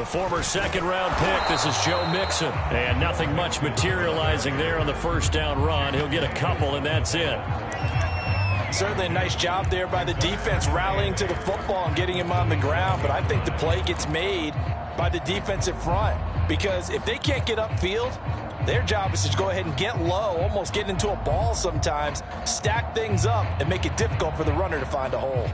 The former second-round pick, this is Joe Mixon. And nothing much materializing there on the first down run. He'll get a couple, and that's it. Certainly a nice job there by the defense rallying to the football and getting him on the ground. But I think the play gets made by the defensive front. Because if they can't get upfield, their job is to go ahead and get low, almost get into a ball sometimes, stack things up, and make it difficult for the runner to find a hole.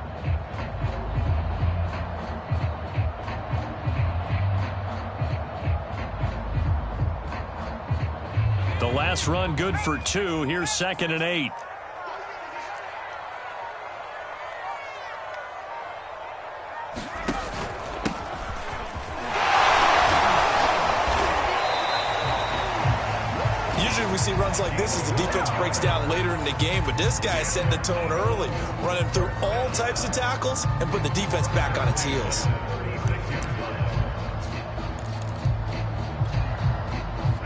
The last run good for 2. Here's 2nd and 8. Usually we see runs like this as the defense breaks down later in the game, but this guy is setting the tone early, running through all types of tackles and put the defense back on its heels.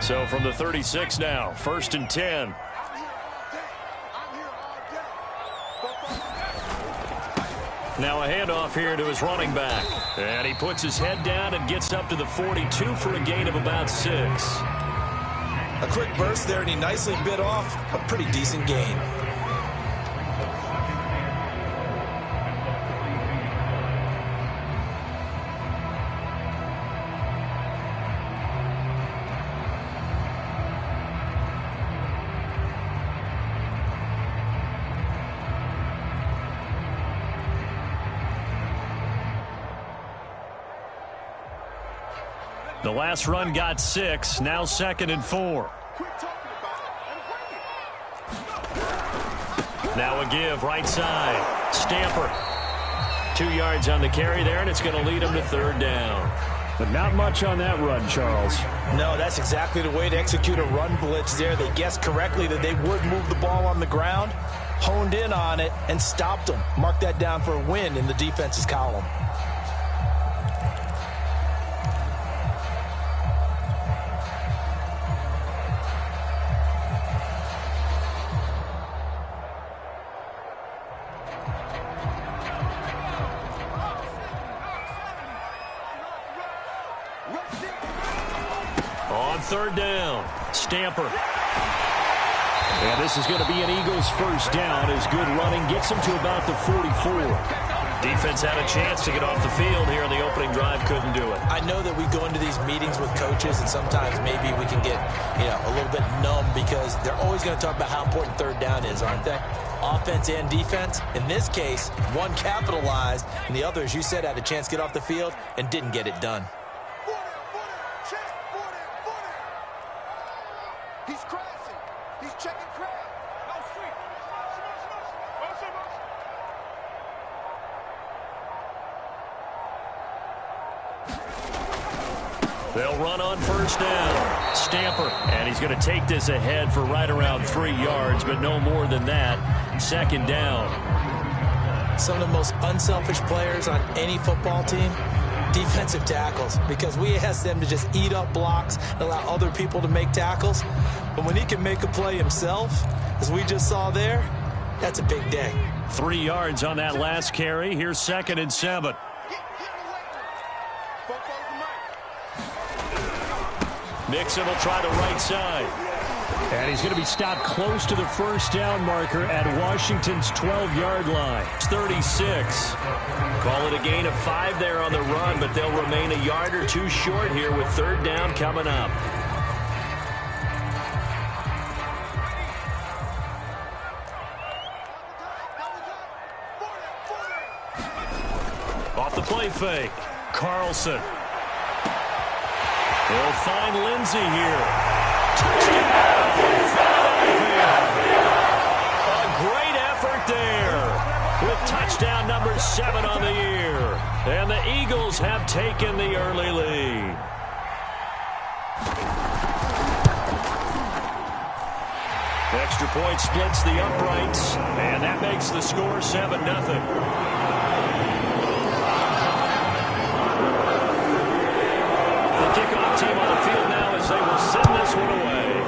So from the 36 now, 1st and 10. Now a handoff here to his running back. And he puts his head down and gets up to the 42 for a gain of about 6. A quick burst there, and he nicely bit off a pretty decent gain. The last run got 6. Now 2nd and 4. Now a give, right side. Stamper. 2 yards on the carry there, and it's going to lead him to 3rd down. But not much on that run, Charles. No, that's exactly the way to execute a run blitz there. They guessed correctly that they would move the ball on the ground, honed in on it, and stopped them. Mark that down for a win in the defense's column. On 3rd down, Stamper. And this is going to be an Eagles first down as good running gets them to about the 44. Defense had a chance to get off the field here in the opening drive, couldn't do it. I know that we go into these meetings with coaches, and sometimes maybe we can get, a little bit numb because they're always going to talk about how important 3rd down is, aren't they? Offense and defense. In this case, one capitalized, and the other, as you said, had a chance to get off the field and didn't get it done. He's crashing. He's checking crash. No street. They'll run on 1st down. Stamper. And he's going to take this ahead for right around 3 yards, but no more than that. 2nd down. Some of the most unselfish players on any football team, defensive tackles, because we ask them to just eat up blocks and allow other people to make tackles. But when he can make a play himself, as we just saw there, that's a big day. 3 yards on that last carry. Here's 2nd and 7. Mixon will try the right side. And he's going to be stopped close to the 1st down marker at Washington's 12-yard line. It's 36. Call it a gain of 5 there on the run, but they'll remain a yard or 2 short here with 3rd down coming up. Off the play fake. Carlson. They'll find Lindsey here. Touchdown! A great effort there with touchdown number 7 on the year. And the Eagles have taken the early lead. Extra point splits the uprights, and that makes the score 7-0. Kickoff team on the field now as they will send this one away.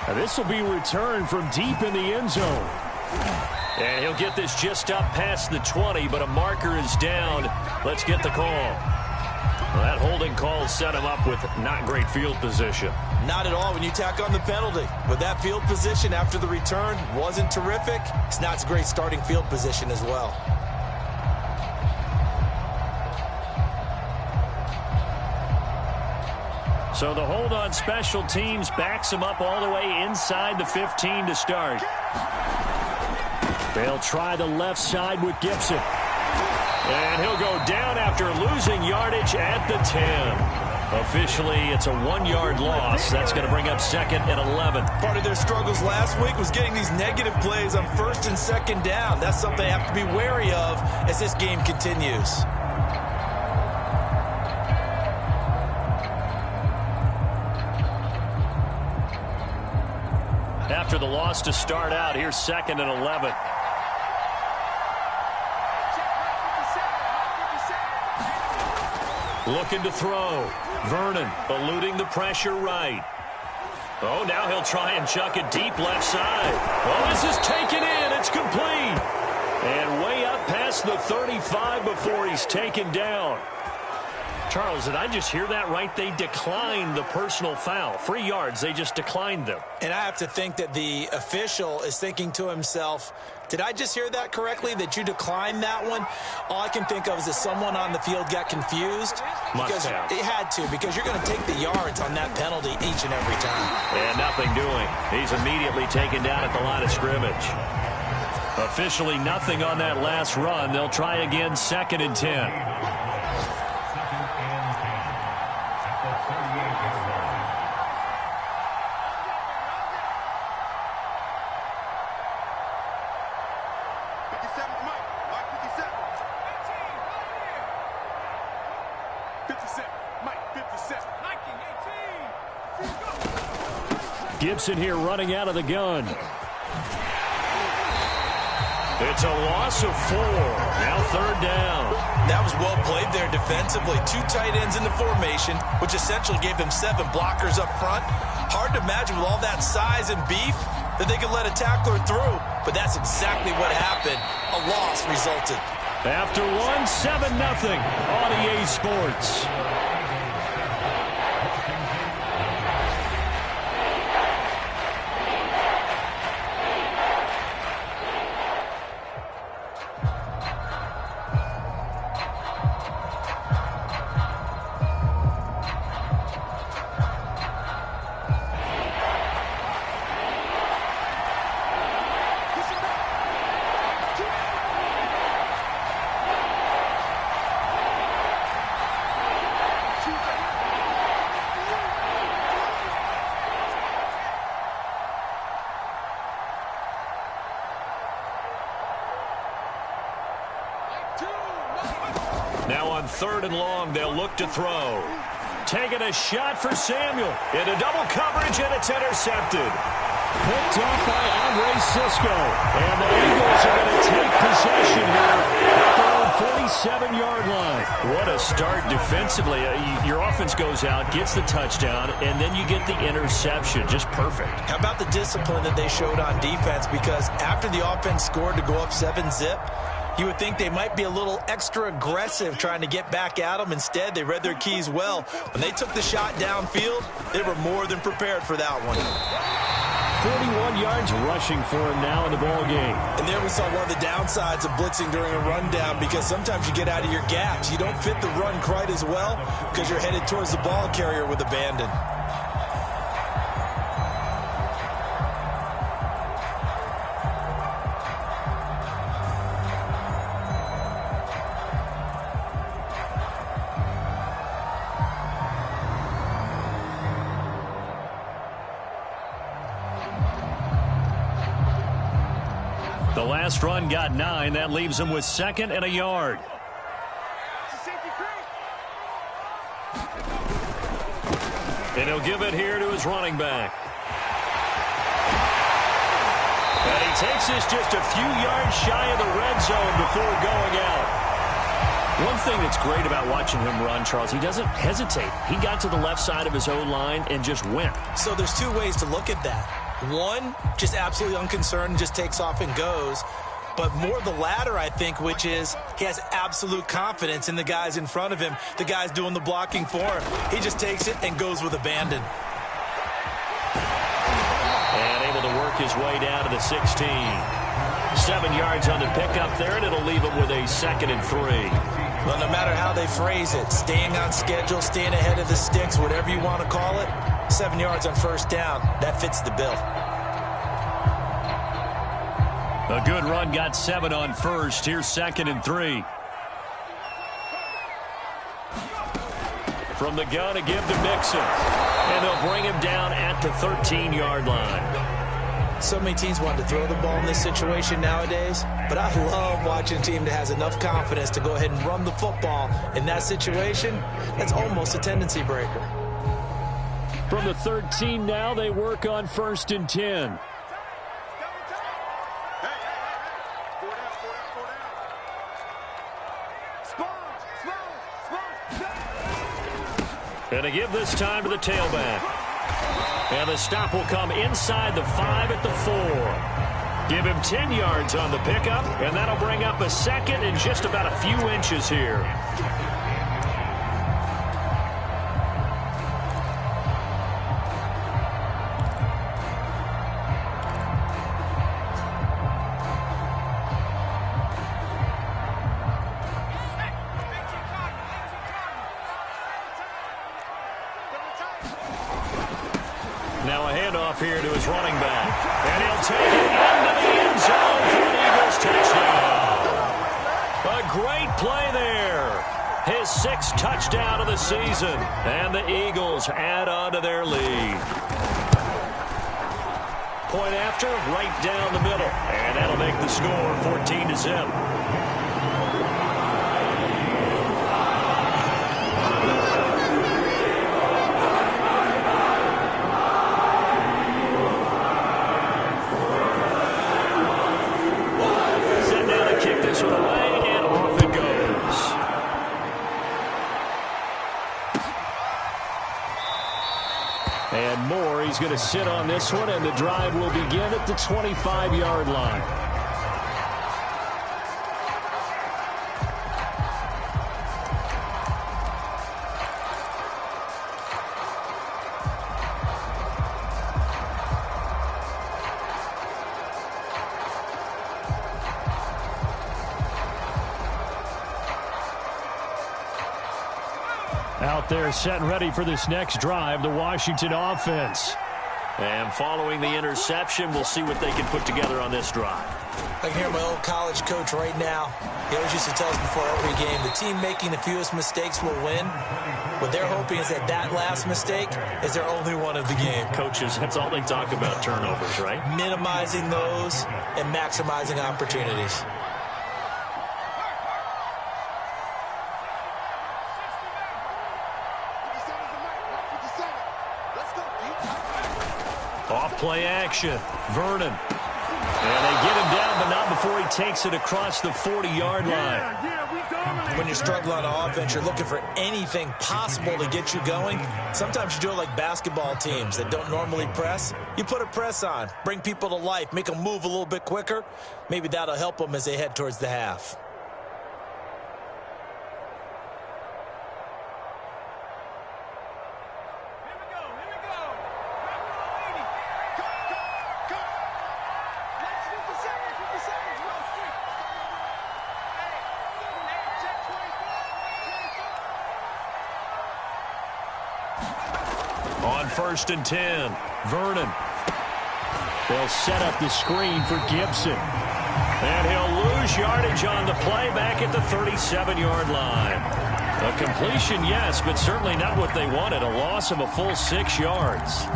Now this will be returned from deep in the end zone. And he'll get this just up past the 20, but a marker is down. Let's get the call. Well, that holding call set him up with not great field position. Not at all when you tack on the penalty. But that field position after the return wasn't terrific. It's not a great starting field position as well. So the hold on special teams backs him up all the way inside the 15 to start. They'll try the left side with Gibson. And he'll go down after losing yardage at the 10. Officially, it's a 1-yard loss. That's going to bring up 2nd and 11. Part of their struggles last week was getting these negative plays on 1st and 2nd down. That's something they have to be wary of as this game continues. After the loss to start out, here's 2nd and 11. Looking to throw. Vernon eluding the pressure right. Oh, now he'll try and chuck it deep left side. Oh, this is taken in. It's complete. And way up past the 35 before he's taken down. Charles, did I just hear that right? They declined the personal foul. 3 yards, they just declined them. And I have to think that the official is thinking to himself, did I just hear that correctly, that you declined that one? All I can think of is that someone on the field got confused. Because it had to, because you're going to take the yards on that penalty each and every time. And nothing doing. He's immediately taken down at the line of scrimmage. Officially nothing on that last run. They'll try again 2nd and 10. Gibson here running out of the gun. It's a loss of 4. Now 3rd down. That was well played there defensively. 2 tight ends in the formation, which essentially gave them 7 blockers up front. Hard to imagine with all that size and beef that they could let a tackler through. But that's exactly what happened. A loss resulted. After 1, 7-0 on EA Sports. Now on 3rd and long, they'll look to throw. Taking a shot for Samuel. Into double coverage, and it's intercepted. Picked off by Andre Sisco. And the Eagles are going to take possession here at their own 47-yard line. What a start defensively. Your offense goes out, gets the touchdown, and then you get the interception. Just perfect. How about the discipline that they showed on defense? Because after the offense scored to go up 7-zip, you would think they might be a little extra aggressive trying to get back at them. Instead, they read their keys well. When they took the shot downfield, they were more than prepared for that one. 41 yards rushing for him now in the ball game. And there we saw one of the downsides of blitzing during a rundown, because sometimes you get out of your gaps. You don't fit the run quite as well because you're headed towards the ball carrier with abandon. The last run got 9. That leaves him with 2nd and a yard. And he'll give it here to his running back. And he takes this just a few yards shy of the red zone before going out. One thing that's great about watching him run, Charles, he doesn't hesitate. He got to the left side of his O-line and just went. So there's 2 ways to look at that. One, just absolutely unconcerned, just takes off and goes. but more the latter, I think, which is he has absolute confidence in the guys in front of him, the guys doing the blocking for him. He just takes it and goes with abandon. And able to work his way down to the 16. 7 yards on the pickup there, and it'll leave him with a 2nd and 3. Well, no matter how they phrase it, staying on schedule, staying ahead of the sticks, whatever you want to call it, 7 yards on first down, that fits the bill. A good run got 7 on first. Here's 2nd and 3. From the gun, a give to Mixon. And they'll bring him down at the 13-yard line. So many teams want to throw the ball in this situation nowadays, but I love watching a team that has enough confidence to go ahead and run the football. In that situation, that's almost a tendency breaker. From the 13 now, they work on 1st and 10. And a give this time to the tailback. And the stop will come inside the 5 at the 4. Give him 10 yards on the pickup, and that'll bring up a 2nd and just about a few inches here. Now a handoff here to his running back. And he'll take it into the end zone for an Eagles touchdown. A great play there. His 6th touchdown of the season. And the Eagles add on to their lead. Point after, right down the middle. And that'll make the score 14-0. And Moore, he's going to sit on this one, and the drive will begin at the 25-yard line. Out there set and ready for this next drive, the Washington offense. And following the interception, we'll see what they can put together on this drive. I can hear my old college coach right now. He always used to tell us before every game, the team making the fewest mistakes will win. What they're hoping is that that last mistake is their only one of the game. Coaches, that's all they talk about, turnovers, right? Minimizing those and maximizing opportunities. Off-play action. Vernon. And they get him down, but not before he takes it across the 40-yard line. When you're struggling on offense, you're looking for anything possible to get you going. Sometimes you do it like basketball teams that don't normally press. You put a press on, bring people to life, make them move a little bit quicker. Maybe that'll help them as they head towards the half. On 1st and 10, Vernon. They'll set up the screen for Gibson. And he'll lose yardage on the play back at the 37-yard line. A completion, yes, but certainly not what they wanted. A loss of a full 6 yards.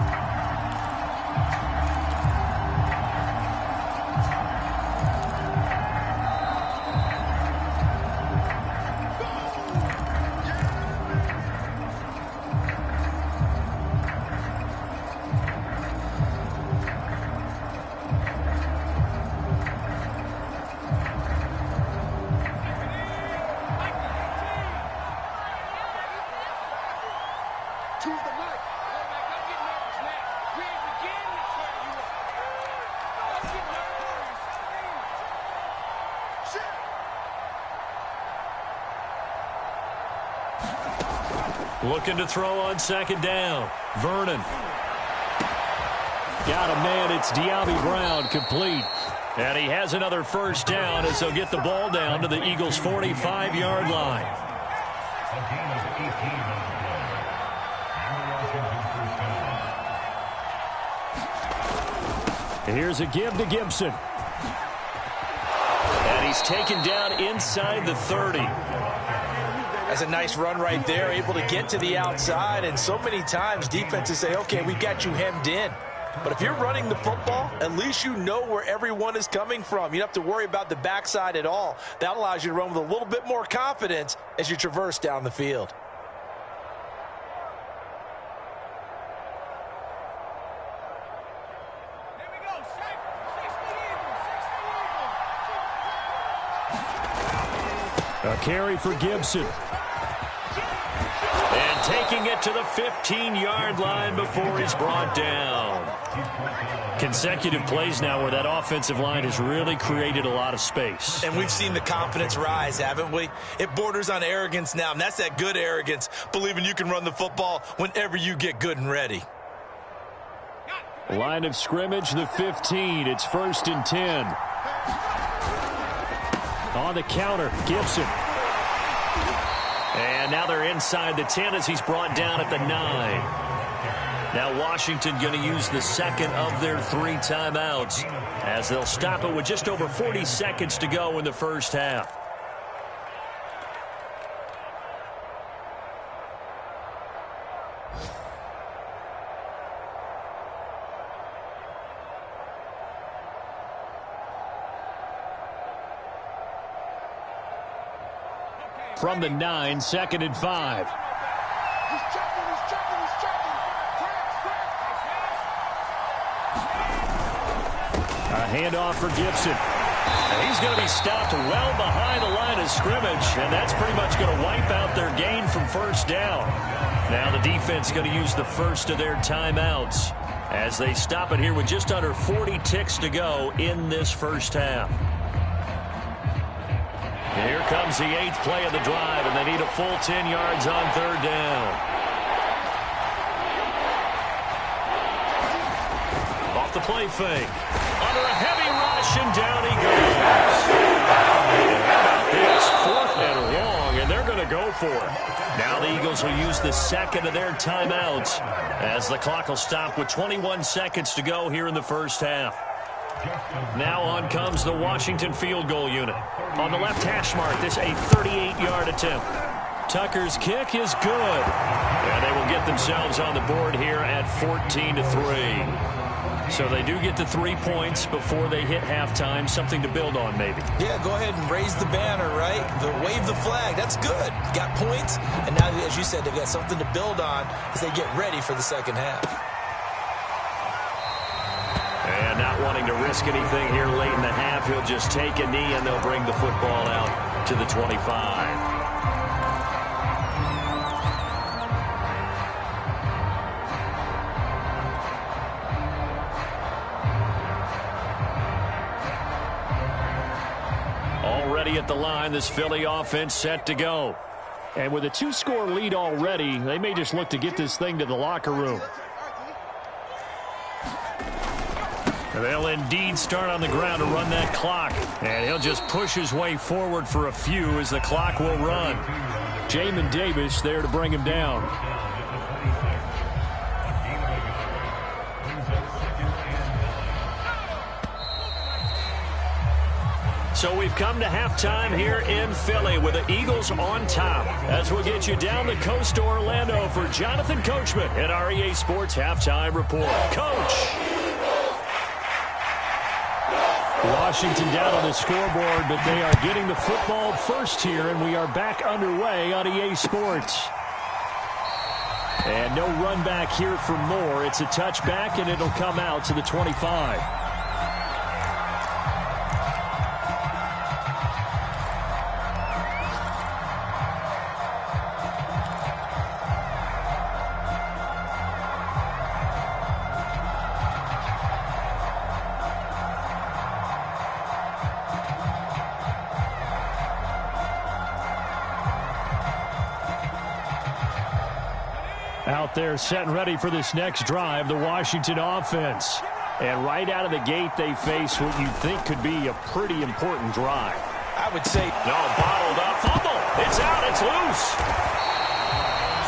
Looking to throw on second down. Vernon. Got a man. It's De'Ami Brown, complete. And he has another first down as they'll get the ball down to the Eagles' 45-yard line. Here's a give to Gibson. And he's taken down inside the 30. That's a nice run right there, able to get to the outside. And so many times defenses say, okay, we've got you hemmed in. But if you're running the football, at least you know where everyone is coming from. You don't have to worry about the backside at all. That allows you to run with a little bit more confidence as you traverse down the field. A carry for Gibson. And taking it to the 15-yard line before he's brought down. Consecutive plays now where that offensive line has really created a lot of space. And we've seen the confidence rise, haven't we? It borders on arrogance now, and that's that good arrogance, believing you can run the football whenever you get good and ready. Line of scrimmage, the 15. It's 1st and 10. On the counter, Gibson. And now they're inside the 10 as he's brought down at the 9. Now Washington going to use the second of their 3 timeouts as they'll stop it with just over 40 seconds to go in the first half. From the 9, 2nd and 5. He's checking. A handoff for Gibson. And he's going to be stopped well behind the line of scrimmage, and that's pretty much going to wipe out their gain from first down. Now the defense going to use the first of their timeouts as they stop it here with just under 40 ticks to go in this first half. And here comes the 8th play of the drive, and they need a full 10 yards on 3rd down. Off the play fake. Under a heavy rush, and down he goes. It's 4th and long, and they're going to go for it. Now the Eagles will use the second of their timeouts as the clock will stop with 21 seconds to go here in the first half. Now on comes the Washington field goal unit. On the left hash mark, this a 38-yard attempt. Tucker's kick is good. And they will get themselves on the board here at 14-3. So they do get the 3 points before they hit halftime. Something to build on, maybe. Yeah, go ahead and raise the banner, right? Wave the flag. That's good. Got points. And now, as you said, they've got something to build on as they get ready for the second half. And not wanting to risk anything here late in the half, he'll just take a knee and they'll bring the football out to the 25. Already at the line, this Philly offense set to go. And with a 2-score lead already, they may just look to get this thing to the locker room. They'll indeed start on the ground to run that clock. And he'll just push his way forward for a few as the clock will run. Jamin Davis there to bring him down. So we've come to halftime here in Philly with the Eagles on top. As we'll get you down the coast to Orlando for Jonathan Coachman at our EA Sports Halftime Report. Coach! Washington down on the scoreboard, but they are getting the football first here, and we are back underway on EA Sports. And no run back here for Moore. It's a touchback, and it'll come out to the 25. Out there set and ready for this next drive, the Washington offense. And right out of the gate, they face what you think could be a pretty important drive. I would say, no, bottled up, fumble. It's out, it's loose.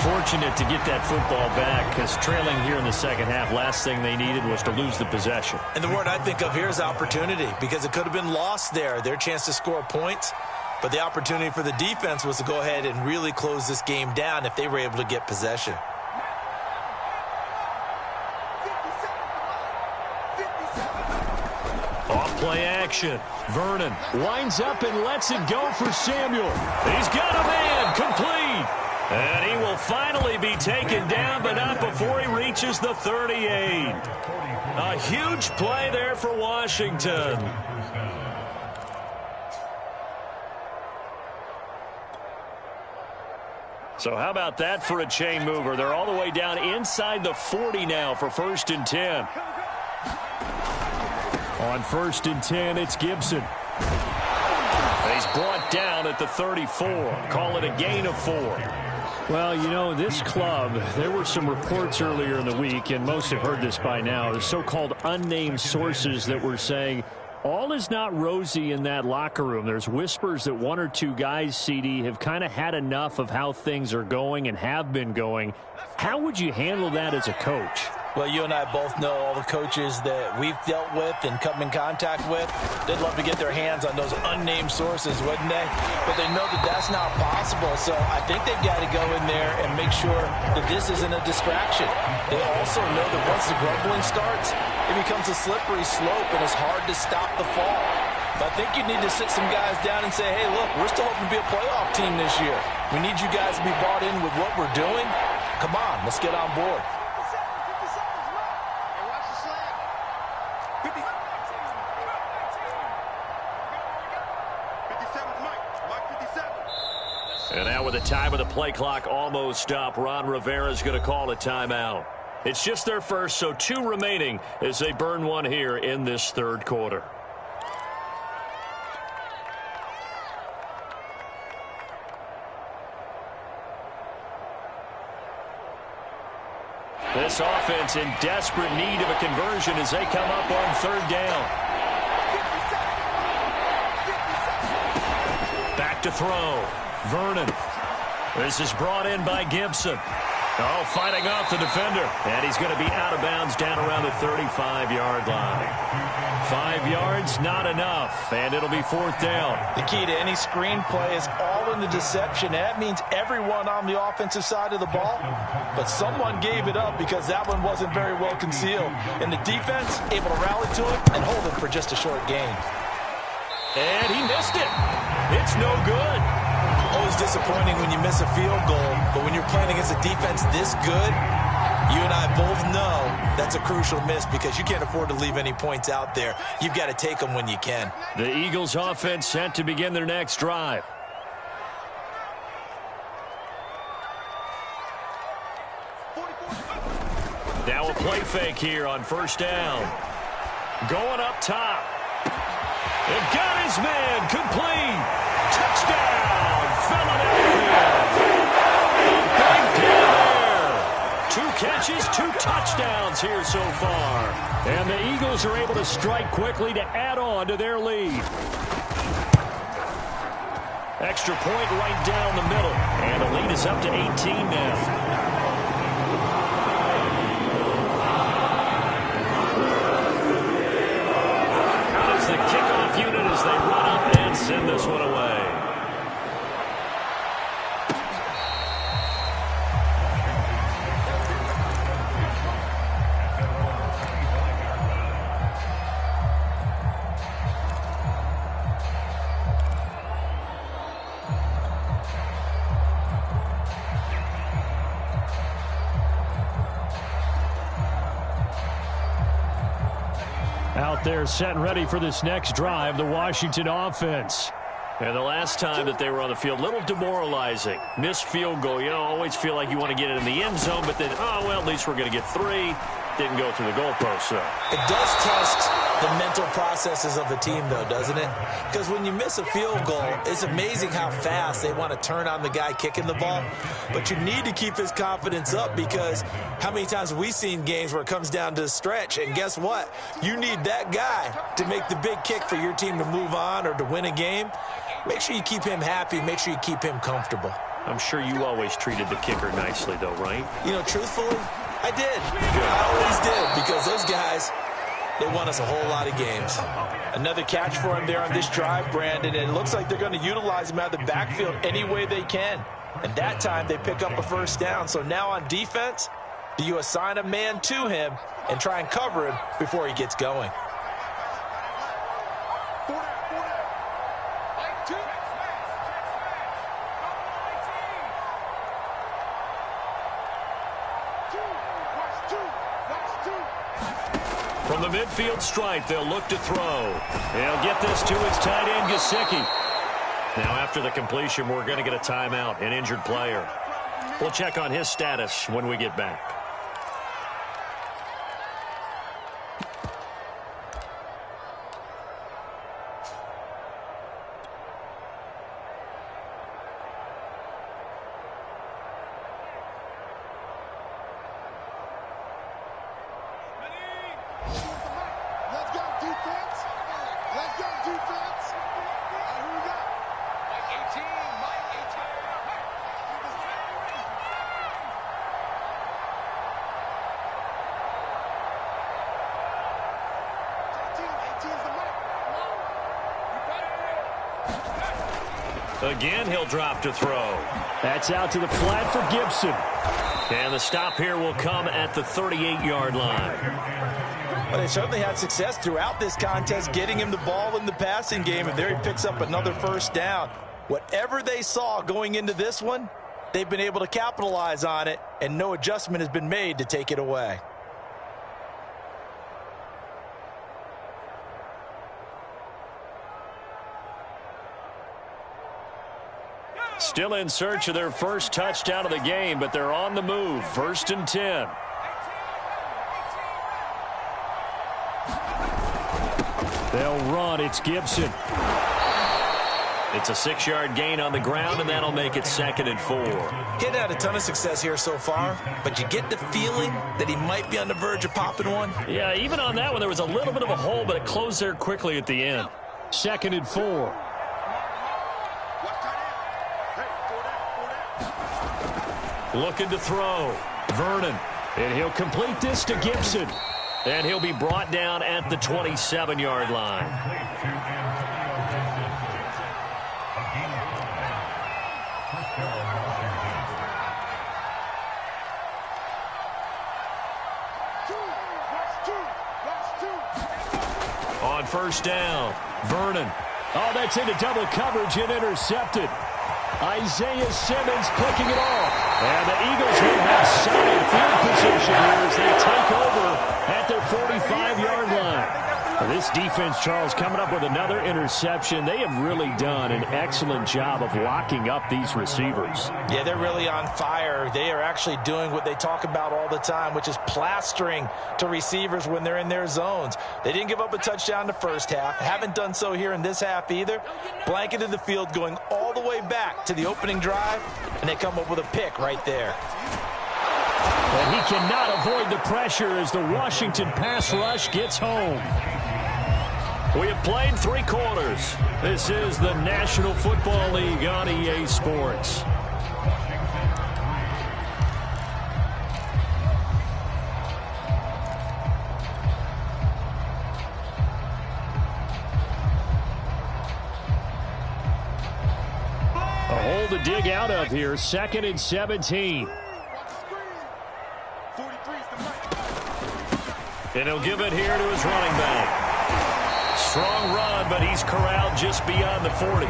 Fortunate to get that football back, because trailing here in the second half, last thing they needed was to lose the possession. And the word I think of here is opportunity, because it could have been lost there. Their chance to score points, but the opportunity for the defense was to go ahead and really close this game down if they were able to get possession. Play action. Vernon winds up and lets it go for Samuel. He's got a man complete. And he will finally be taken down, but not before he reaches the 38. A huge play there for Washington. So how about that for a chain mover? They're all the way down inside the 40 now for 1st and 10. On 1st and 10, it's Gibson. He's brought down at the 34. Call it a gain of 4. Well, you know, this club, there were some reports earlier in the week, and most have heard this by now, the so-called unnamed sources that were saying all is not rosy in that locker room. There's whispers that 1 or 2 guys, CD, have kind of had enough of how things are going and have been going. How would you handle that as a coach? Well, you and I both know all the coaches that we've dealt with and come in contact with. They'd love to get their hands on those unnamed sources, wouldn't they? But they know that that's not possible. So I think they've got to go in there and make sure that this isn't a distraction. They also know that once the grumbling starts, it becomes a slippery slope and it's hard to stop the fall. But I think you need to sit some guys down and say, hey, look, we're still hoping to be a playoff team this year. We need you guys to be bought in with what we're doing. Come on, let's get on board. And now with the time of the play clock almost up, Ron Rivera's going to call a timeout. It's just their first, so 2 remaining as they burn one here in this 3rd quarter. This offense in desperate need of a conversion as they come up on 3rd down. Back to throw. Vernon. This is brought in by Gibson. Oh, fighting off the defender. And he's going to be out of bounds down around the 35-yard line. 5 yards, not enough. And it'll be 4th down. The key to any screen play is all in the deception. That means everyone on the offensive side of the ball. But someone gave it up because that one wasn't very well concealed. And the defense able to rally to it and hold it for just a short gain. And he missed it. It's no good. Always disappointing when you miss a field goal, but when you're playing against a defense this good, you and I both know that's a crucial miss because you can't afford to leave any points out there. You've got to take them when you can. The Eagles offense set to begin their next drive. Now a play fake here on 1st down. Going up top. And got his man complete. Touchdown, Philadelphia. Big play there. 2 catches, 2 touchdowns here so far. And the Eagles are able to strike quickly to add on to their lead. Extra point right down the middle. And the lead is up to 18 now. The kickoff unit as they run up and send this one away. Out there set and ready for this next drive, the Washington offense. And the last time that they were on the field, a little demoralizing. Missed field goal. You know, always feel like you want to get it in the end zone, but then, oh, well, at least we're going to get 3. didn't go through the goalpost, so. It does test the mental processes of a team, though, doesn't it? Because when you miss a field goal, it's amazing how fast they want to turn on the guy kicking the ball. But you need to keep his confidence up, because how many times have we seen games where it comes down to a stretch, and guess what? You need that guy to make the big kick for your team to move on or to win a game. Make sure you keep him happy. Make sure you keep him comfortable. I'm sure you always treated the kicker nicely, though, right? You know, truthfully, I did. I always did, because those guys, they won us a whole lot of games. Another catch for him there on this drive, Brandon, and it looks like they're going to utilize him out of the backfield any way they can. And that time, they pick up a first down. So now on defense, do you assign a man to him and try and cover him before he gets going? From the midfield stripe, they'll look to throw. They'll get this to his tight end, Gesicki. Now, after the completion, we're going to get a timeout, an injured player. We'll check on his status when we get back. Again, he'll drop to throw. That's out to the flat for Gibson. And the stop here will come at the 38-yard line. Well, they certainly had success throughout this contest, getting him the ball in the passing game, and there he picks up another first down. Whatever they saw going into this one, they've been able to capitalize on it, and no adjustment has been made to take it away. Still in search of their first touchdown of the game, but they're on the move. 1st and 10. They'll run. It's Gibson. It's a 6-yard gain on the ground, and that'll make it 2nd and 4. He hadn't had a ton of success here so far, but you get the feeling that he might be on the verge of popping one. Yeah, even on that one, there was a little bit of a hole, but it closed there quickly at the end. 2nd and 4. Looking to throw. Vernon. And he'll complete this to Gibson. And he'll be brought down at the 27-yard line. On 1st down, Vernon. Oh, that's into double coverage and intercepted. Isaiah Simmons picking it off. And the Eagles will have solid field position here as they take over at their 45-yard line. This defense, Charles, coming up with another interception. They have really done an excellent job of locking up these receivers. Yeah, they're really on fire. They are actually doing what they talk about all the time, which is plastering to receivers when they're in their zones. They didn't give up a touchdown the first half. Haven't done so here in this half either. Blanketed the field going all the way back to the opening drive, and they come up with a pick right there. And he cannot avoid the pressure as the Washington pass rush gets home. We have played 3 quarters. This is the National Football League on EA Sports. A hole to dig out of here. 2nd and 17. And he'll give it here to his running back. Strong run, but he's corralled just beyond the 40.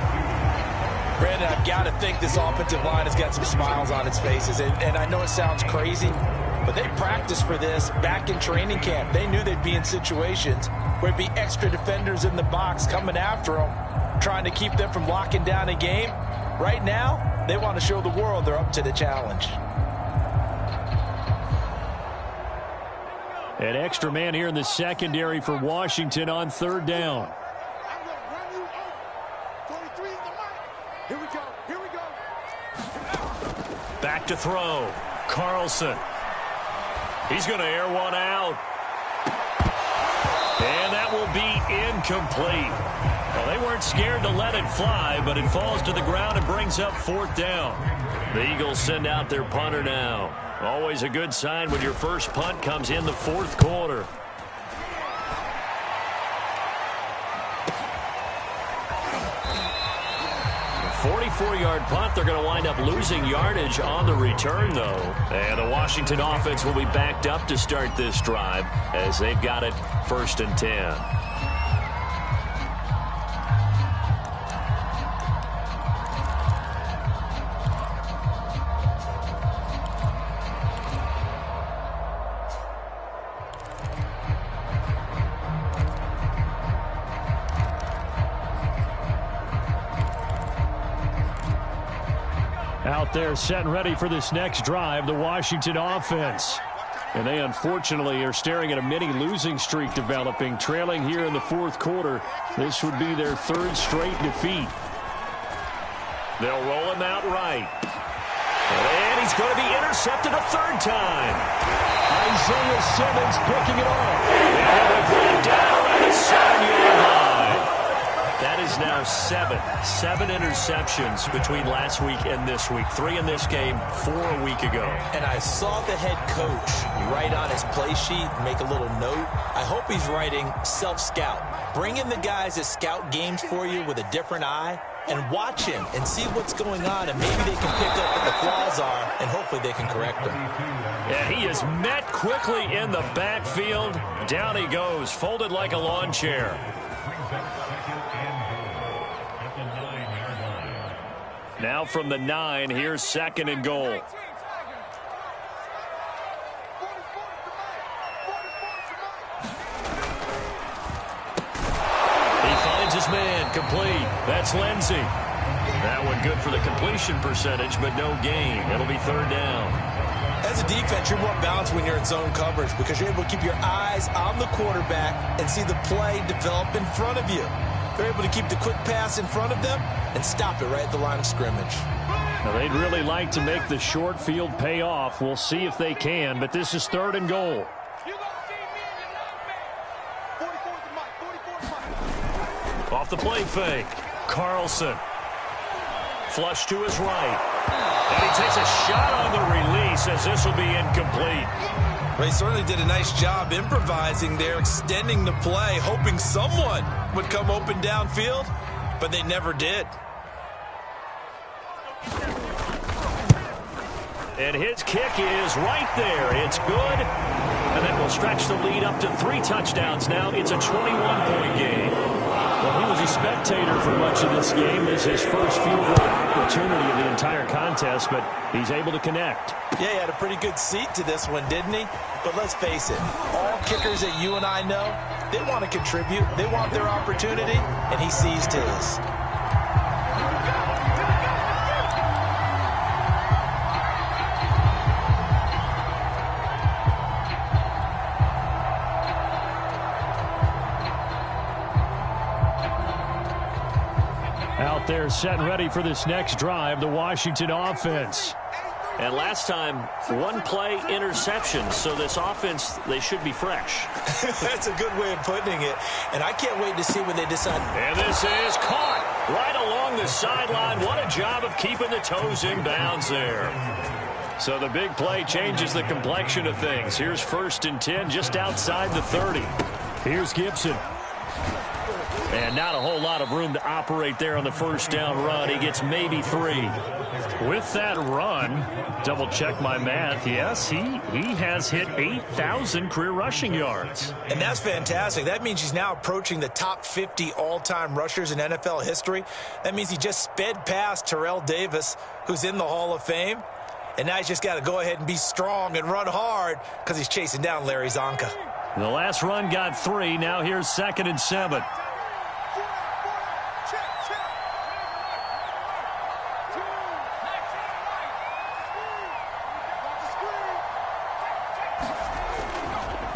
Brandon, I've got to think this offensive line has got some smiles on its faces. And I know it sounds crazy, but they practiced for this back in training camp. They knew they'd be in situations where it'd be extra defenders in the box coming after them, trying to keep them from locking down a game. Right now, they want to show the world they're up to the challenge. An extra man here in the secondary for Washington on third down. I'm going to run you over. 23 in the mark. Here we go. Here we go. Back to throw. Carlson. He's going to air one out. And that will be incomplete. Well, they weren't scared to let it fly, but it falls to the ground and brings up fourth down. The Eagles send out their punter now. Always a good sign when your first punt comes in the fourth quarter. A 44-yard punt. They're going to wind up losing yardage on the return, though. And the Washington offense will be backed up to start this drive as they've got it 1st and 10. Out there set and ready for this next drive, the Washington offense. And they unfortunately are staring at a mini losing streak developing, trailing here in the fourth quarter. This would be their 3rd straight defeat. They'll roll him out right. And he's going to be intercepted a 3rd time. Isaiah Simmons picking it off. And they put it down at the 7-yard line. That is now 7 interceptions between last week and this week. 3 in this game, 4 a week ago. And I saw the head coach write on his play sheet, make a little note. I hope he's writing self-scout. Bring in the guys that scout games for you with a different eye and watch him and see what's going on, and maybe they can pick up what the flaws are, and hopefully they can correct them. Yeah, he is met quickly in the backfield. Down he goes, folded like a lawn chair. Now from the 9, here's 2nd and goal. He finds his man, complete. That's Lindsey. That one good for the completion percentage, but no gain. It'll be 3rd down. As a defense, you're more balanced when you're in zone coverage because you're able to keep your eyes on the quarterback and see the play develop in front of you. They're able to keep the quick pass in front of them and stop it right at the line of scrimmage. Now, they'd really like to make the short field pay off. We'll see if they can, but this is 3rd and goal. Off the play fake. Carlson. Flush to his right. And he takes a shot on the release as this will be incomplete. They certainly did a nice job improvising there, extending the play, hoping someone would come open downfield, but they never did. And his kick is right there. It's good. And that will stretch the lead up to 3 touchdowns now. It's a 21-point game. Well, he was a spectator for much of this game. This is his first field goal opportunity of the entire contest, but he's able to connect. Yeah, he had a pretty good seat to this one, didn't he? But let's face it, all kickers that you and I know, they want to contribute. They want their opportunity, and he seized his. Out there set and ready for this next drive, the Washington offense. And last time, 1 play interception, so this offense, they should be fresh. That's a good way of putting it, and I can't wait to see when they decide. And this is caught right along the sideline. What a job of keeping the toes in bounds there. So the big play changes the complexion of things. Here's 1st and 10 just outside the 30. Here's Gibson. And not a whole lot of room to operate there on the 1st down run. He gets maybe 3. With that run, double check my math. Yes, he has hit 8,000 career rushing yards. And that's fantastic. That means he's now approaching the top 50 all-time rushers in NFL history. That means he just sped past Terrell Davis, who's in the Hall of Fame. And now he's just got to go ahead and be strong and run hard because he's chasing down Larry Zonka. The last run got 3. Now here's 2nd and 7.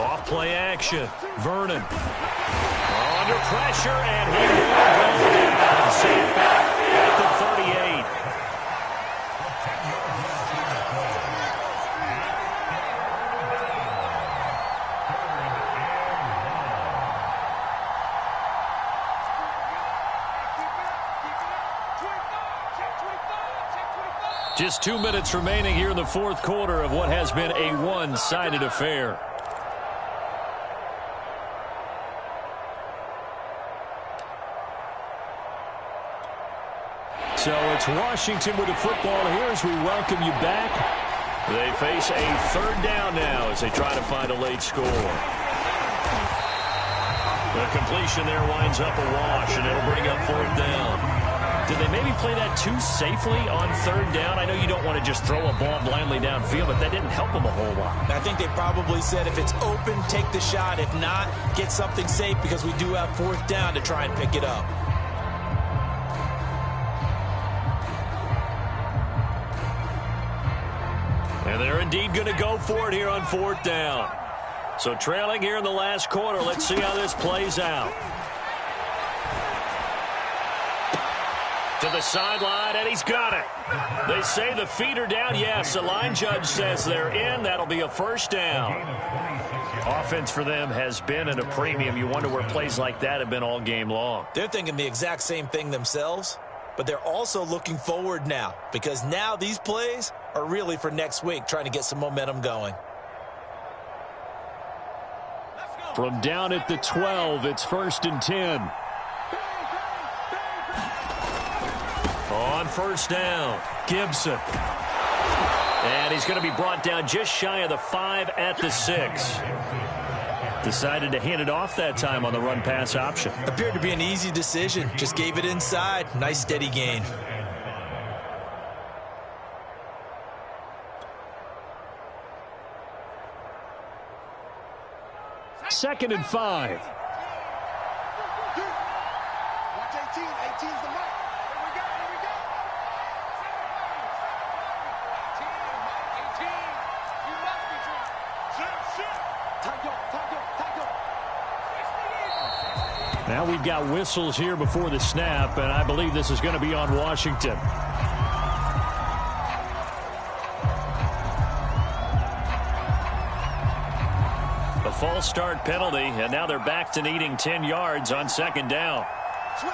Off play action. Vernon. Under pressure, and he will go down. Safe back at the 38. Just 2 minutes remaining here in the fourth quarter of what has been a one-sided affair. So it's Washington with the football here as we welcome you back. They face a third down now as they try to find a late score. The completion there winds up a wash, and it'll bring up fourth down. Did they maybe play that too safely on third down? I know you don't want to just throw a ball blindly downfield, but that didn't help them a whole lot. I think they probably said if it's open, take the shot. If not, get something safe because we do have fourth down to try and pick it up. And they're indeed going to go for it here on fourth down. So trailing here in the last quarter, let's see how this plays out. To the sideline, and he's got it. They say the feet are down. Yes, the line judge says they're in. That'll be a first down. Offense for them has been at a premium. You wonder where plays like that have been all game long. They're thinking the exact same thing themselves, but they're also looking forward now because now these plays are really for next week, trying to get some momentum going. From down at the 12, it's 1st and 10. On first down, Gibson. And he's going to be brought down just shy of the 5 at the 6. Decided to hand it off that time on the run-pass option. Appeared to be an easy decision. Just gave it inside. Nice, steady gain. Second and 5. Watch 18. 18's the mark. Here we go. Here we go. 18. You must be trying. Shit. Now we've got whistles here before the snap, and I believe this is going to be on Washington. A false start penalty, and now they're back to needing 10 yards on second down. Switch.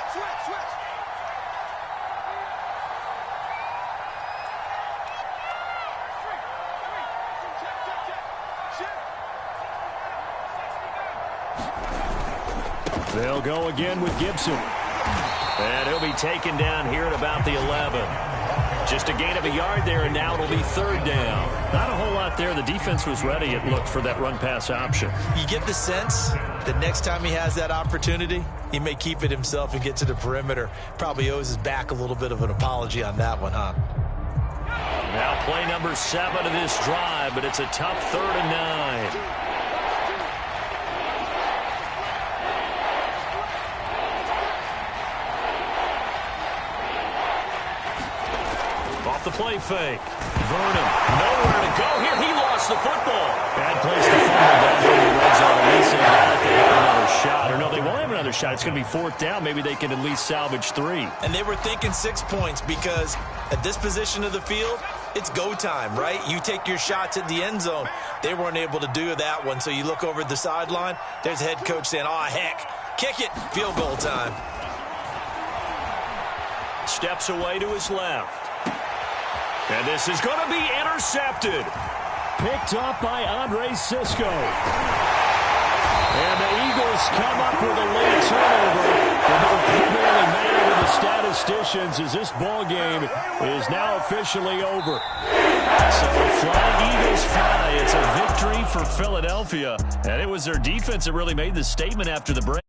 They'll go again with Gibson. And he'll be taken down here at about the 11. Just a gain of a yard there, and now it'll be third down. Not a whole lot there. The defense was ready, it looked, for that run-pass option. You get the sense that next time he has that opportunity, he may keep it himself and get to the perimeter. Probably owes his back a little bit of an apology on that one, huh? Now play number 7 of this drive, but it's a tough 3rd and 9. The play fake. Vernon, nowhere to go here. He lost the football. Bad place to fumble down here in the red zone. At least they have another shot. Or no, they won't have another shot. It's going to be fourth down. Maybe they can at least salvage 3. And they were thinking 6 points because at this position of the field, it's go time, right? You take your shots at the end zone. They weren't able to do that one. So you look over at the sideline. There's the head coach saying, oh, heck, kick it. Field goal time. Steps away to his left. And this is going to be intercepted. Picked up by Andre Sisco. And the Eagles come up with a late turnover. And it'll primarily matter to the statisticians as this ball game is now officially over. So flying Eagles fly. It's a victory for Philadelphia. And it was their defense that really made the statement after the break.